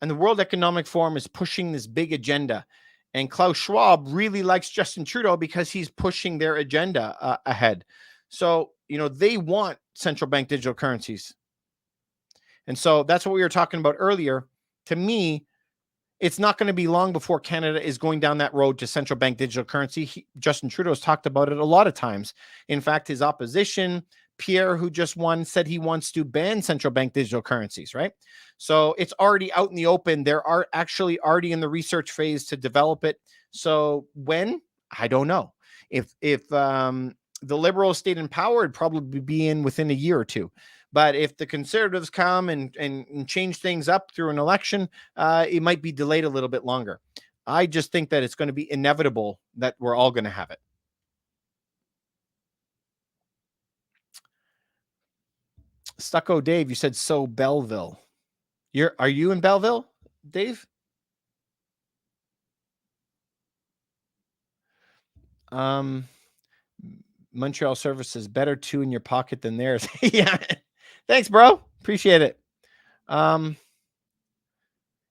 And the World Economic Forum is pushing this big agenda. And Klaus Schwab really likes Justin Trudeau because he's pushing their agenda ahead. So, you know, they want central bank digital currencies. And so that's what we were talking about earlier. To me, it's not going to be long before Canada is going down that road to central bank digital currency. Justin Trudeau's talked about it a lot of times. In fact, his opposition, Pierre, who just won, said he wants to ban central bank digital currencies, right? So it's already out in the open. There are actually already in the research phase to develop it. So when? I don't know. If the Liberals stayed in power, it'd probably be in within a year or two. But if the Conservatives come and change things up through an election, it might be delayed a little bit longer. I just think that it's going to be inevitable that we're all going to have it. Stucco Dave, you said so Belleville. Are you in Belleville, Dave? Montreal services better two in your pocket than theirs. Yeah. Thanks, bro. Appreciate it.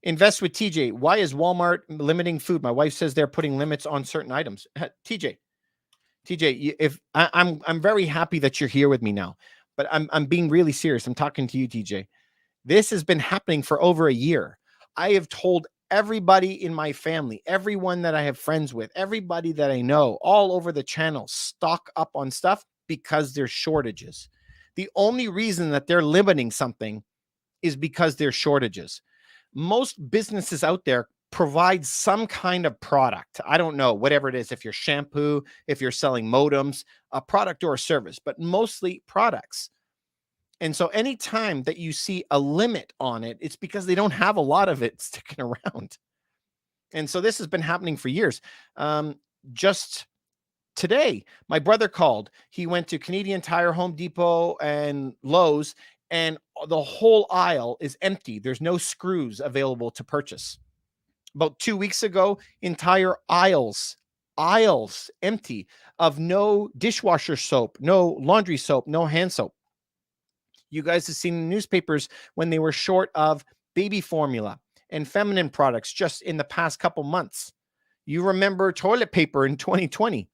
Invest with TJ. Why is Walmart limiting food? My wife says they're putting limits on certain items. TJ, if I'm very happy that you're here with me now, but I'm being really serious. I'm talking to you, TJ. This has been happening for over a year. I have told everybody in my family, everyone that I have friends with, everybody that I know, all over the channel, stock up on stuff because there's shortages. The only reason that they're limiting something is because there's shortages. Most businesses out there provide some kind of product. I don't know, whatever it is, if you're shampoo, if you're selling modems, a product or a service, but mostly products. And so anytime that you see a limit on it, it's because they don't have a lot of it sticking around. And so this has been happening for years. Just today, my brother called. He went to Canadian Tire, Home Depot, and Lowe's, and the whole aisle is empty. There's no screws available to purchase. About 2 weeks ago, entire aisles empty of no dishwasher soap, no laundry soap, no hand soap. You guys have seen in the newspapers when they were short of baby formula and feminine products just in the past couple months. You remember toilet paper in 2020.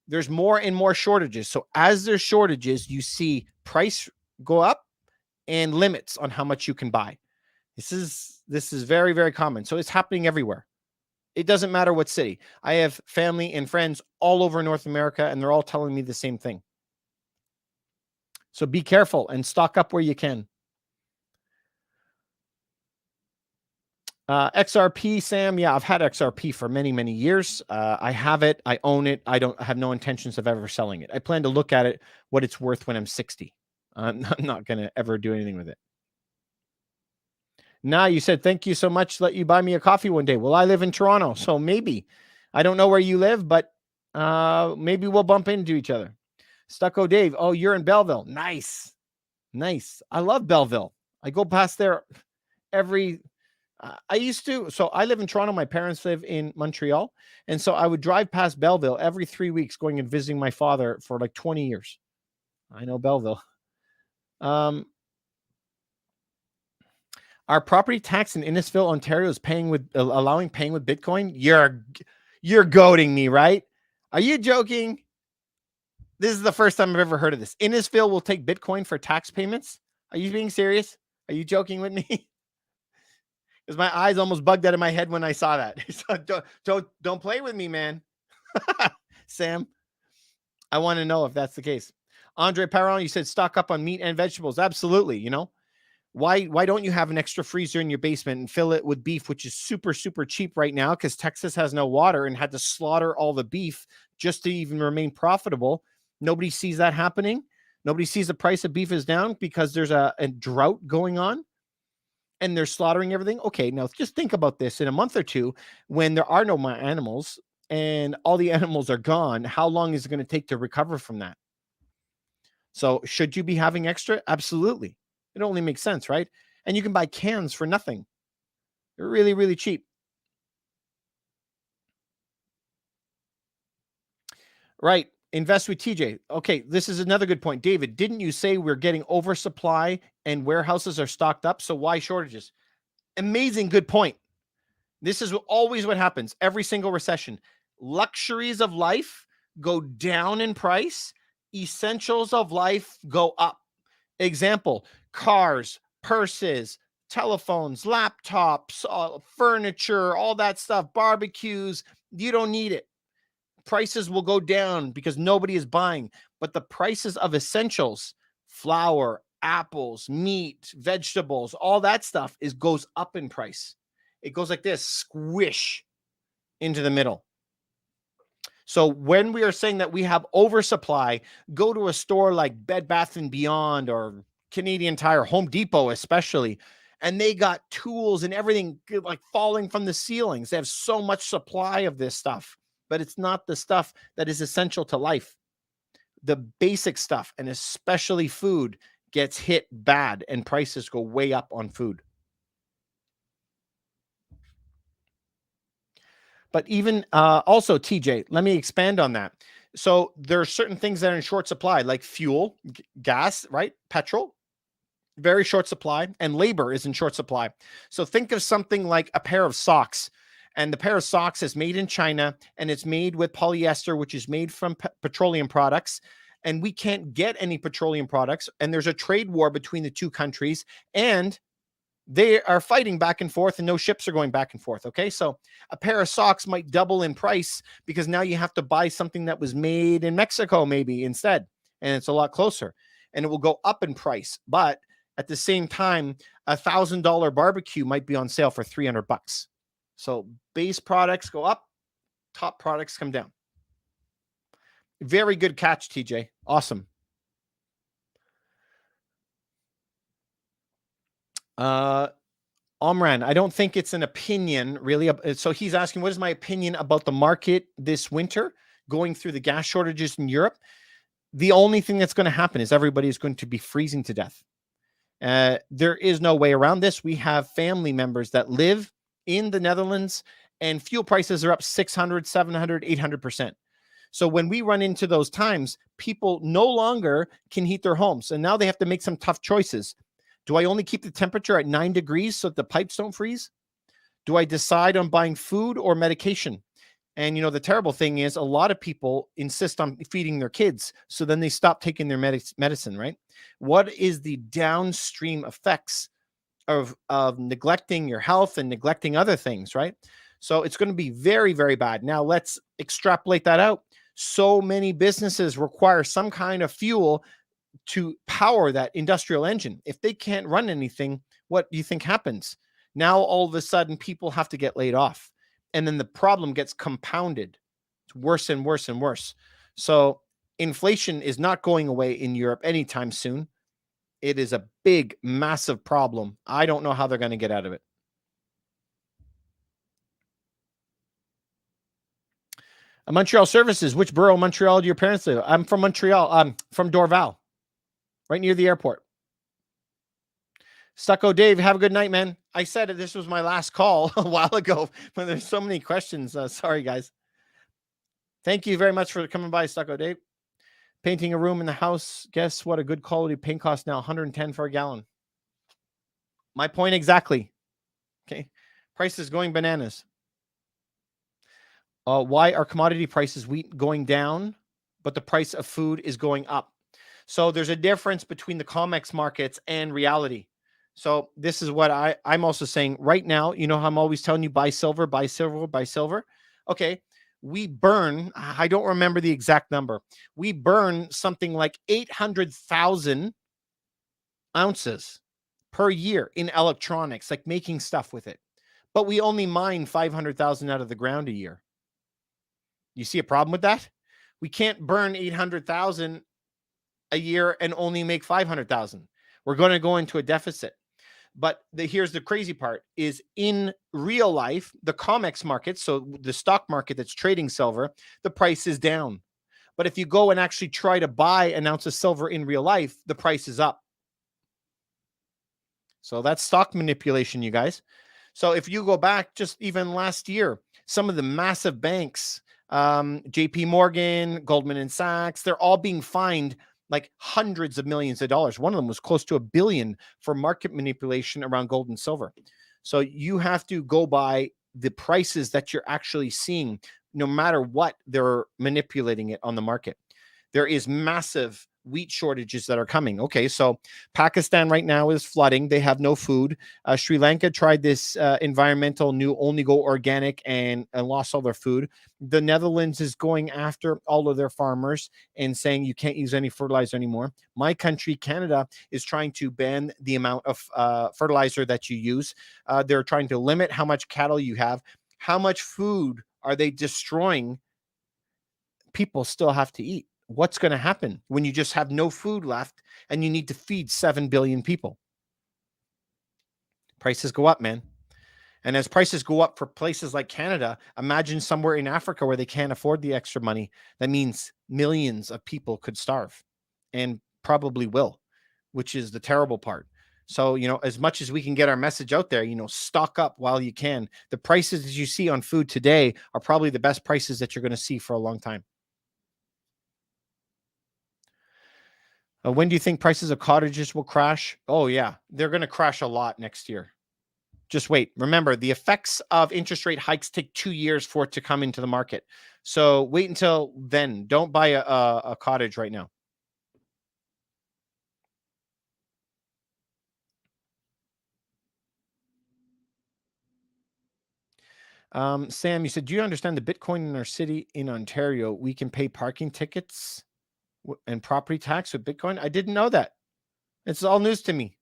There's more and more shortages. So as there's shortages, you see price go up and limits on how much you can buy. This is very, very common. So it's happening everywhere. It doesn't matter what city. I have family and friends all over North America, and they're all telling me the same thing. So be careful and stock up where you can. XRP, Sam. Yeah, I've had XRP for many, many years. I have it. I own it. I have no intentions of ever selling it. I plan to look at it, what it's worth when I'm 60. I'm not going to ever do anything with it. Now, you said, thank you so much. Let you buy me a coffee one day. Well, I live in Toronto, so maybe. I don't know where you live, but maybe we'll bump into each other. Stucco Dave. Oh, you're in Belleville. Nice. I love Belleville. I go past there I used to. So I live in Toronto. My parents live in Montreal. And so I would drive past Belleville every 3 weeks going and visiting my father for like 20 years. I know Belleville. Our property tax in Innisfil, Ontario is allowing paying with Bitcoin. You're goading me, right? Are you joking? This is the first time I've ever heard of this. Innisfil will take Bitcoin for tax payments. Are you being serious? Are you joking with me? Because my eyes almost bugged out of my head when I saw that. So don't play with me, man. Sam, I want to know if that's the case. Andre Perron, you said stock up on meat and vegetables. Absolutely. You know, why don't you have an extra freezer in your basement and fill it with beef, which is super, super cheap right now because Texas has no water and had to slaughter all the beef just to even remain profitable. Nobody sees that happening. Nobody sees the price of beef is down because there's a drought going on and they're slaughtering everything. Okay, now just think about this. In a month or two, when there are no more animals and all the animals are gone, how long is it going to take to recover from that? So should you be having extra? Absolutely. It only makes sense, right? And you can buy cans for nothing. They're really, really cheap. Right. Invest with TJ. Okay, this is another good point. David, didn't you say we're getting oversupply and warehouses are stocked up? So why shortages? Amazing good point. This is always what happens. Every single recession. Luxuries of life go down in price. Essentials of life go up. Example, cars, purses, telephones, laptops, furniture, all that stuff, barbecues. You don't need it. Prices will go down because nobody is buying. But the prices of essentials, flour, apples, meat, vegetables, all that stuff goes up in price. It goes like this, squish into the middle. So when we are saying that we have oversupply, go to a store like Bed Bath & Beyond or Canadian Tire, Home Depot especially, and they got tools and everything like falling from the ceilings. They have so much supply of this stuff, but it's not the stuff that is essential to life. The basic stuff, and especially food, gets hit bad and prices go way up on food. But even also, TJ, let me expand on that. So there are certain things that are in short supply, like fuel, gas, right? Petrol, very short supply, and labor is in short supply. So think of something like a pair of socks. And the pair of socks is made in China, and it's made with polyester, which is made from petroleum products. And we can't get any petroleum products. And there's a trade war between the two countries. And they are fighting back and forth, and no ships are going back and forth. Okay. So a pair of socks might double in price because now you have to buy something that was made in Mexico, maybe instead. And it's a lot closer, and it will go up in price. But at the same time, $1,000 barbecue might be on sale for $300. So base products go up, top products come down. Very good catch, TJ. Awesome. Omran, I don't think it's an opinion really. So he's asking, what is my opinion about the market this winter going through the gas shortages in Europe? The only thing that's going to happen is everybody is going to be freezing to death. There is no way around this. We have family members that live in the Netherlands, and fuel prices are up 600, 700, 800%. So when we run into those times, people no longer can heat their homes. And now they have to make some tough choices. Do I only keep the temperature at 9 degrees so that the pipes don't freeze? Do I decide on buying food or medication? And, the terrible thing is a lot of people insist on feeding their kids. So then they stop taking their medicine, right? What is the downstream effects of neglecting your health and neglecting other things, right? So it's going to be very, very bad. Now let's extrapolate that out. So many businesses require some kind of fuel to power that industrial engine. If they can't run anything, what do you think happens? Now, all of a sudden, people have to get laid off. And then the problem gets compounded. It's worse and worse and worse. So inflation is not going away in Europe anytime soon. It is a big, massive problem. I don't know how they're going to get out of it. Montreal services. Which borough of Montreal do your parents live? I'm from Montreal. I'm from Dorval, right near the airport. Stucco Dave, have a good night, man. I said this was my last call a while ago, but there's so many questions. Sorry, guys. Thank you very much for coming by, Stucco Dave. Painting a room in the house. Guess what? A good quality paint costs now $110 for a gallon. My point exactly. Okay. Prices going bananas. Why are commodity prices, wheat, going down, but the price of food is going up? So there's a difference between the COMEX markets and reality. So this is what I'm also saying right now. How I'm always telling you, buy silver, buy silver, buy silver. Okay. We burn, I don't remember the exact number. We burn something like 800,000 ounces per year in electronics, like making stuff with it. But we only mine 500,000 out of the ground a year. You see a problem with that? We can't burn 800,000 a year and only make 500,000. We're going to go into a deficit. But here's the crazy part is in real life, the COMEX market, so the stock market that's trading silver, the price is down. But if you go and actually try to buy an ounce of silver in real life, the price is up. So that's stock manipulation, you guys. So if you go back just even last year, some of the massive banks, JP Morgan, Goldman Sachs, they're all being fined like hundreds of millions of dollars. One of them was close to $1 billion for market manipulation around gold and silver. So you have to go by the prices that you're actually seeing, no matter what they're manipulating it on the market. There is massive wheat shortages that are coming. Okay, so Pakistan right now is flooding. They have no food. Sri Lanka tried this environmental new only go organic and lost all their food. The Netherlands is going after all of their farmers and saying you can't use any fertilizer anymore. My country, Canada, is trying to ban the amount of fertilizer that you use. They're trying to limit how much cattle you have. How much food are they destroying? People still have to eat. What's going to happen when you just have no food left and you need to feed 7 billion people? Prices go up, man. And as prices go up for places like Canada, imagine somewhere in Africa where they can't afford the extra money. That means millions of people could starve and probably will, which is the terrible part. So, as much as we can get our message out there, stock up while you can. The prices you see on food today are probably the best prices that you're going to see for a long time. When do you think prices of cottages will crash? Oh, yeah. They're going to crash a lot next year. Just wait. Remember, the effects of interest rate hikes take 2 years for it to come into the market. So wait until then. Don't buy a cottage right now. Sam, you said, do you understand the Bitcoin in our city in Ontario? We can pay parking tickets and property tax with Bitcoin. I didn't know that. It's all news to me.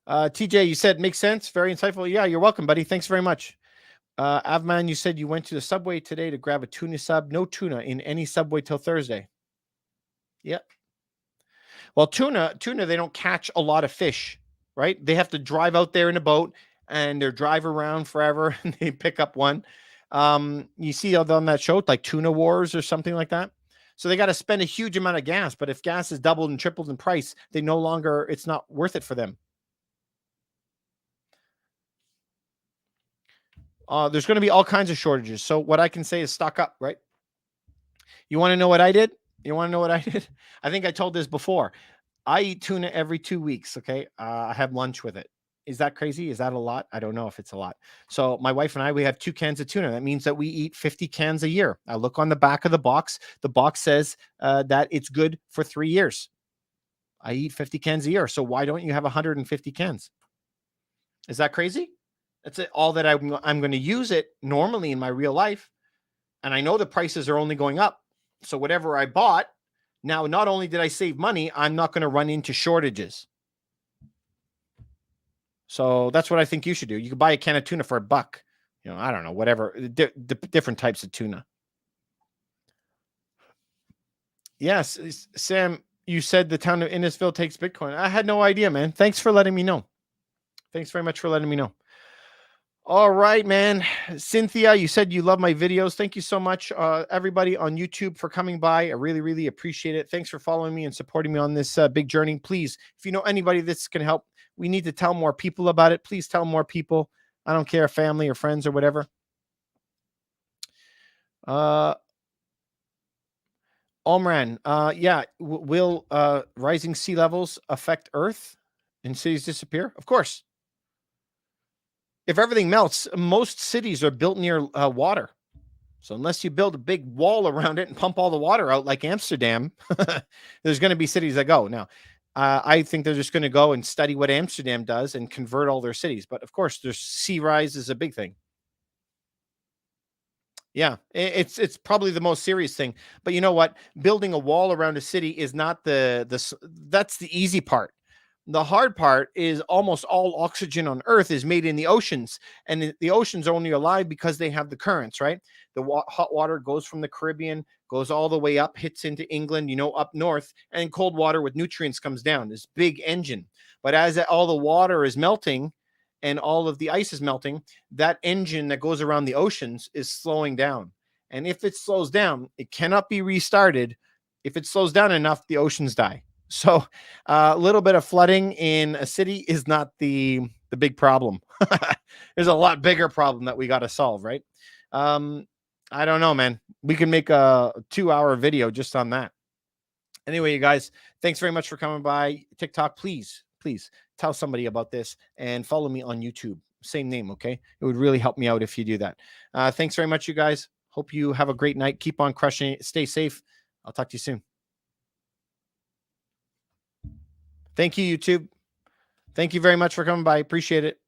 TJ, you said makes sense. Very insightful. Yeah, you're welcome, buddy. Thanks very much. Avman, you said you went to the Subway today to grab a tuna sub. No tuna in any Subway till Thursday. Yep. Well, tuna, they don't catch a lot of fish, right? They have to drive out there in a boat and they drive around forever and they pick up one. You see on that show, like Tuna Wars or something like that. So they got to spend a huge amount of gas. But if gas is doubled and tripled in price, it's not worth it for them. There's going to be all kinds of shortages. So what I can say is stock up, right? You want to know what I did? I think I told this before. I eat tuna every 2 weeks. Okay. I have lunch with it. Is that crazy? Is that a lot? I don't know if it's a lot. So my wife and I, we have 2 cans of tuna. That means that we eat 50 cans a year. I look on the back of the box. The box says that it's good for 3 years. I eat 50 cans a year. So why don't you have 150 cans? Is that crazy? That's it. All that I'm going to use it normally in my real life. And I know the prices are only going up. So whatever I bought, now, not only did I save money, I'm not going to run into shortages. So that's what I think you should do. You could buy a can of tuna for $1. I don't know, whatever, different types of tuna. Yes, Sam, you said the town of Innisfil takes Bitcoin. I had no idea, man. Thanks for letting me know. Thanks very much for letting me know. All right, man. Cynthia, you said you love my videos. Thank you so much, everybody on YouTube, for coming by. I really, really appreciate it. Thanks for following me and supporting me on this big journey. Please, if you know anybody that's going to help, we need to tell more people about it. Please tell more people. I don't care, family or friends or whatever. Omran, yeah, will rising sea levels affect Earth and cities disappear? Of course. If everything melts, most cities are built near water. So unless you build a big wall around it and pump all the water out like Amsterdam, there's going to be cities that go. Now, I think they're just going to go and study what Amsterdam does and convert all their cities. But of course, there's sea rise is a big thing. Yeah, it's probably the most serious thing. But you know what? Building a wall around a city is not that's the easy part. The hard part is almost all oxygen on Earth is made in the oceans, and the oceans are only alive because they have the currents, right? The hot water goes from the Caribbean, goes all the way up, hits into England, up north, and cold water with nutrients comes down. This big engine. But as all the water is melting and all of the ice is melting, that engine that goes around the oceans is slowing down. And if it slows down, it cannot be restarted. If it slows down enough, the oceans die. So a little bit of flooding in a city is not the big problem. There's a lot bigger problem that we got to solve, right? I don't know, man. We can make a 2-hour video just on that. Anyway, you guys, thanks very much for coming by. TikTok, please tell somebody about this and follow me on YouTube. Same name, okay? It would really help me out if you do that. Thanks very much, you guys. Hope you have a great night. Keep on crushing it. Stay safe. I'll talk to you soon. Thank you, YouTube. Thank you very much for coming by. Appreciate it.